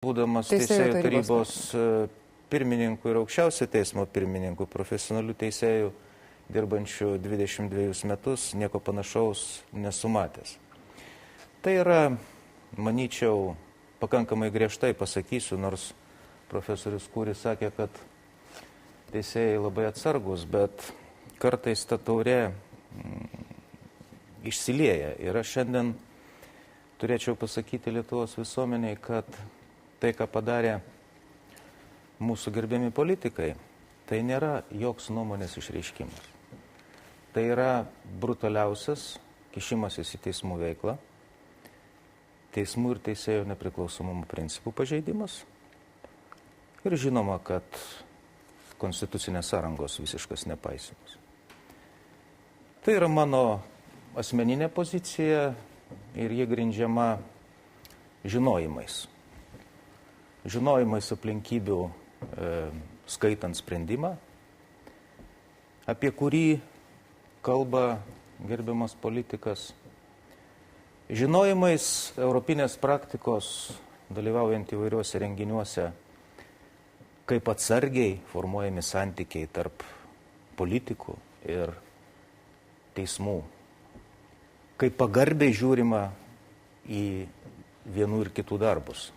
Būdamas Teisėjų tarybos pirmininku ir aukščiausio teismo pirmininku, profesionalių teisėjų, dirbančių 22 metus, nieko panašaus nesumatęs. Tai yra, manyčiau, pakankamai griežtai pasakysiu, nors profesorius Kūris sakė, kad teisėjai labai atsargus, bet kartais ta taurė išsilieja. Ir aš šiandien turėčiau pasakyti Lietuvos visuomeniai, kad tai, ką padarė mūsų gerbiami politikai, tai nėra joks nuomonės išreiškimas. Tai yra brutaliausias kišimasis į teismų veiklą, teismų ir teisėjų nepriklausomumo principų pažeidimas ir žinoma, kad konstitucinės sąrangos visiškas nepaisymas. Tai yra mano asmeninė pozicija ir jie grindžiama žinojimais. Žinojimais aplinkybių skaitant sprendimą, apie kurį kalba gerbiamas politikas. Žinojimais europinės praktikos, dalyvaujant įvairiuose renginiuose, kaip atsargiai formuojami santykiai tarp politikų ir teismų, kaip pagarbiai žiūrima į vienų ir kitų darbus.